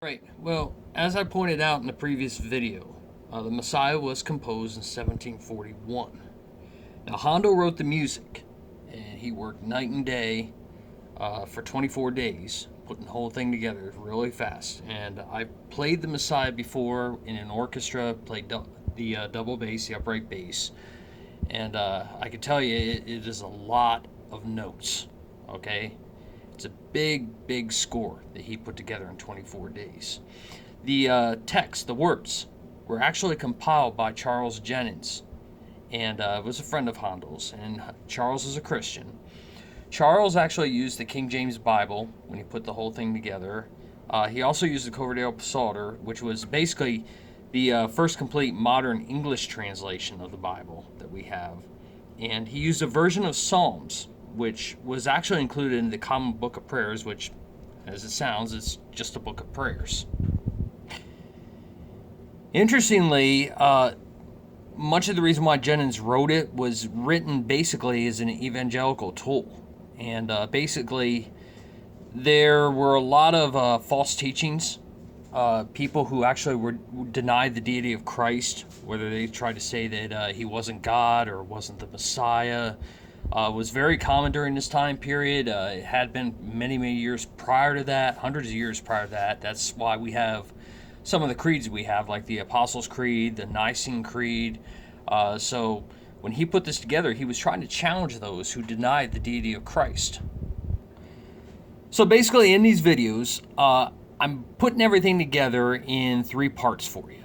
Right. Well, as I pointed out in the previous video, the Messiah was composed in 1741. Now, Hondo wrote the music, and he worked night and day for 24 days, putting the whole thing together really fast. And I played the Messiah before in an orchestra, played the double bass, the upright bass, and I can tell you it is a lot of notes. Okay, it's a big score that he put together in 24 days. The text, the words, were actually compiled by Charles Jennens, and was a friend of Handel's. And Charles is a Christian. Charles actually used the King James Bible when he put the whole thing together. He also used the Coverdale Psalter, which was basically the first complete modern English translation of the Bible that we have. And he used a version of Psalms, which was actually included in the Common Book of Prayers, which, as it sounds, is just a book of prayers. Interestingly, much of the reason why Jennens wrote it was written basically as an evangelical tool. And basically, there were a lot of false teachings. People who actually were denied the deity of Christ, whether they tried to say that he wasn't God or wasn't the Messiah, was very common during this time period. It had been many years prior to that, hundreds of years prior to that. That's why we have some of the creeds we have, like the Apostles' Creed, the Nicene Creed. So when he put this together, he was trying to challenge those who denied the deity of Christ. So basically, in these videos, I'm putting everything together in 3 parts for you.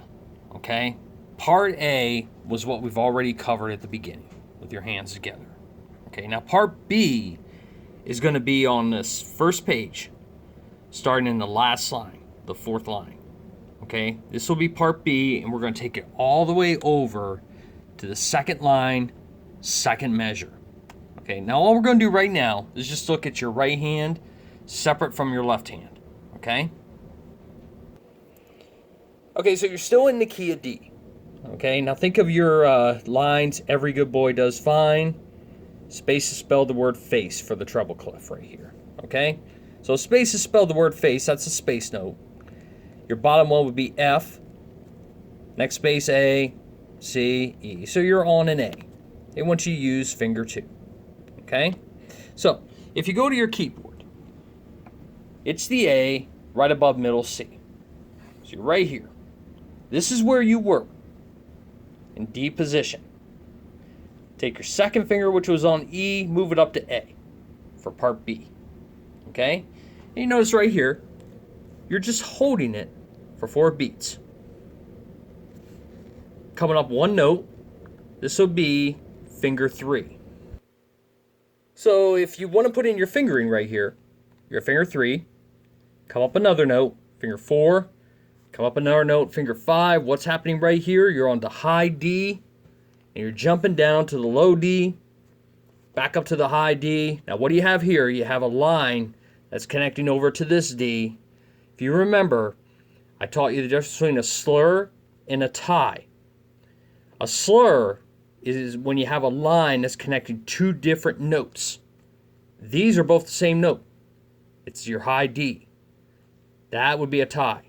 Okay? Part A was what we've already covered at the beginning, with your hands together. Okay, now part B is going to be on this first page, starting in the last line, the 4th line. Okay, this will be part B, and we're going to take it all the way over to the 2nd line, 2nd measure. Okay, now all we're going to do right now is just look at your right hand separate from your left hand. Okay? Okay, so you're still in the key of D. Okay, now think of your lines. Every good boy does fine. Space is spelled the word face for the treble clef right here. Okay, so space is spelled the word face. That's a space note. Your bottom one would be F. Next space A, C, E. So you're on an A. And once you use finger 2. Okay, so if you go to your keyboard, it's the A right above middle C. So you're right here. This is where you were in D position. Take your 2nd finger, which was on E, move it up to A for part B. Okay? And you notice right here, you're just holding it for 4 beats. Coming up one note, this will be finger 3. So if you want to put in your fingering right here, your finger 3, come up another note, finger 4, come up another note, finger 5. What's happening right here? You're on the high D, and you're jumping down to the low D, back up to the high D. Now what do you have here? You have a line that's connecting over to this D. If you remember, I taught you the difference between a slur and a tie. A slur is when you have a line that's connecting 2 different notes. These are both the same note. It's your high D. That would be a tie.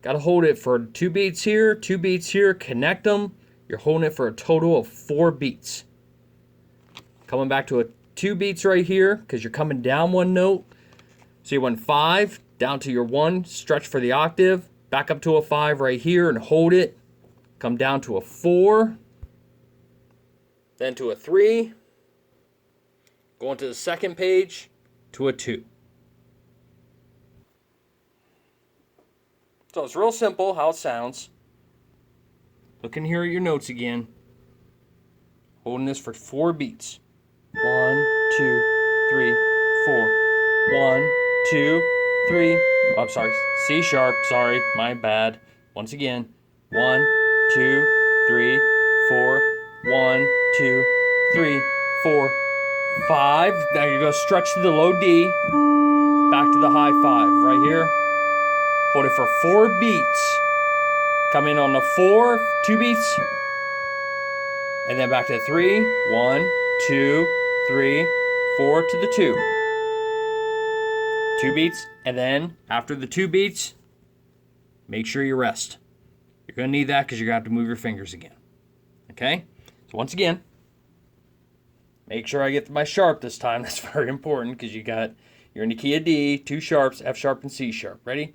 Got to hold it for 2 beats here, 2 beats here, connect them. You're holding it for a total of 4 beats. Coming back to a 2 beats right here, because you're coming down 1 note. So you went 5, down to your 1, stretch for the octave, back up to a 5 right here and hold it. Come down to a 4, then to a 3, going to the 2nd page, to a 2. So it's real simple how it sounds. Looking here at your notes again. Holding this for 4 beats. 1, 2, 3, 4. 1, 2, 3. Oh, I'm sorry. C sharp. Sorry. My bad. Once again. 1, 2, 3, 4. 1, 2, 3, 4. 5. Now you're going to stretch to the low D. Back to the high 5. Right here. Hold it for 4 beats. Come in on the 4, 2 beats. And then back to the 3. 1, 2, 3, 4 to the 2. 2 beats. And then after the 2 beats, make sure you rest. You're going to need that because you're going to have to move your fingers again. Okay? So once again, make sure I get my sharp this time. That's very important because you're in the key of D, 2 sharps, F sharp and C sharp. Ready?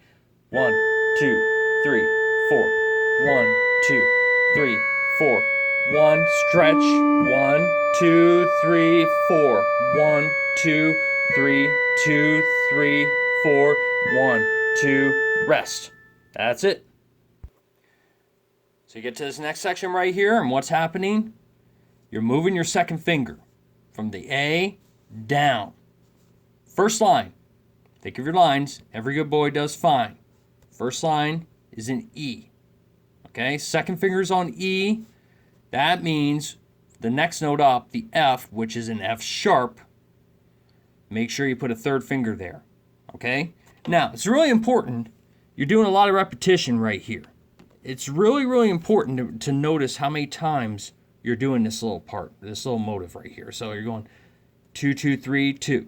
1, 2, 3, 4. 1, 2, 3, 4. 1, stretch. 1, 2, 3, 4. 1, 2, 3, 2, 3, 4. 1, 2, rest. That's it. So you get to this next section right here, and what's happening? You're moving your second finger from the A down. First line. Think of your lines. Every good boy does fine. First line is an E. Okay, second finger is on E. That means the next note up, the F, which is an F sharp, make sure you put a third finger there. Okay? Now, it's really important. You're doing a lot of repetition right here. It's really, really important to notice how many times you're doing this little part, this little motive right here. So you're going 2, 2, 3, 2.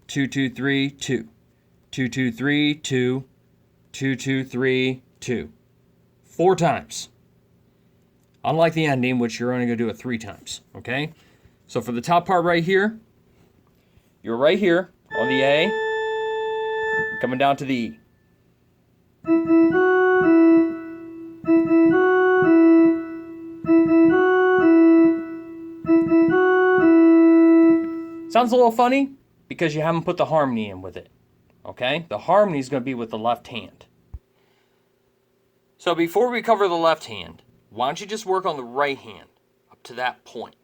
2, 2, 3, 2. 2, 2, 3, 2. 2, 2, 3, 2. 4 times. Unlike the ending, which you're only going to do it 3 times. Okay? So for the top part right here, you're right here on the A, coming down to the E. Sounds a little funny because you haven't put the harmony in with it. Okay? The harmony is going to be with the left hand. So before we cover the left hand, why don't you just work on the right hand up to that point?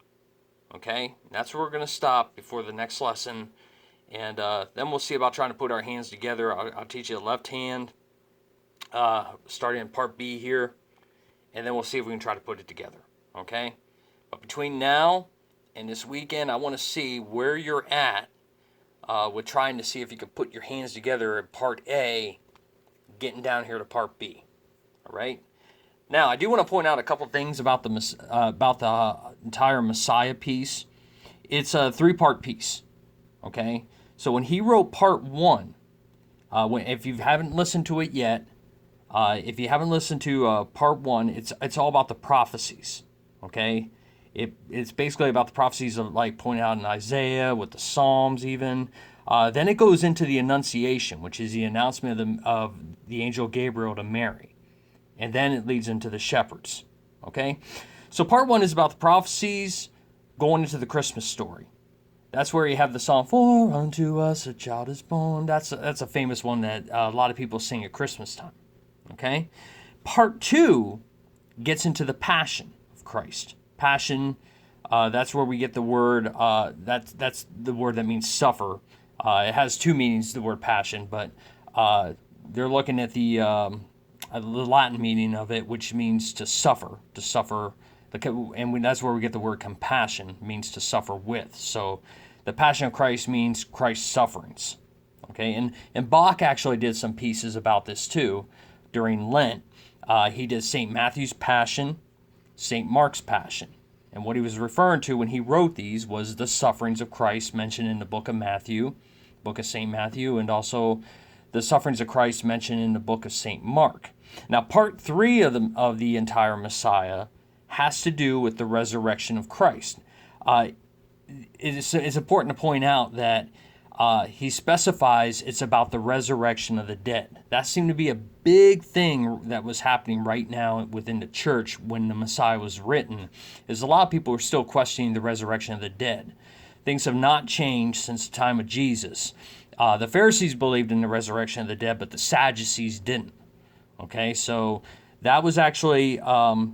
Okay? That's where we're going to stop before the next lesson. And then we'll see about trying to put our hands together. I'll teach you the left hand, starting in part B here. And then we'll see if we can try to put it together. Okay? But between now and this weekend, I want to see where you're at with trying to see if you can put your hands together at part A, getting down here to part B. All right? Now, I do want to point out a couple things about the entire Messiah piece. It's a 3-part piece. Okay? So when he wrote part 1, if you haven't listened to it yet, if you haven't listened to part 1, it's all about the prophecies. Okay? It's basically about the prophecies of, like, pointed out in Isaiah, with the Psalms even. Then it goes into the Annunciation, which is the announcement of the angel Gabriel to Mary. And then it leads into the shepherds. Okay? So part 1 is about the prophecies going into the Christmas story. That's where you have the song, "For unto us a child is born." That's a famous one that a lot of people sing at Christmas time. Okay? Part 2 gets into the passion of Christ. Passion, that's where we get the word, that's the word that means suffer. It has 2 meanings, the word passion, but they're looking at the Latin meaning of it, which means to suffer. And that's where we get the word compassion, means to suffer with. So the Passion of Christ means Christ's sufferings. Okay, and Bach actually did some pieces about this too during Lent. He did St. Matthew's Passion, St. Mark's Passion. And what he was referring to when he wrote these was the sufferings of Christ mentioned in the book of Matthew, book of St. Matthew, and also the sufferings of Christ mentioned in the book of St. Mark. Now, part 3 of the entire Messiah has to do with the resurrection of Christ. It's important to point out that he specifies it's about the resurrection of the dead. That seemed to be a big thing that was happening right now within the church when the Messiah was written, is a lot of people are still questioning the resurrection of the dead. Things have not changed since the time of Jesus. The Pharisees believed in the resurrection of the dead, but the Sadducees didn't. Okay, so that was actually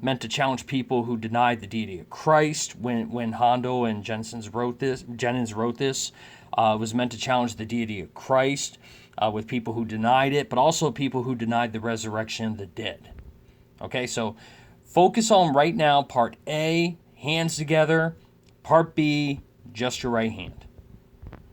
meant to challenge people who denied the deity of Christ. When Hondo and Jennings wrote this, was meant to challenge the deity of Christ with people who denied it, but also people who denied the resurrection of the dead. Okay, so focus on right now part A, hands together. Part B, just your right hand.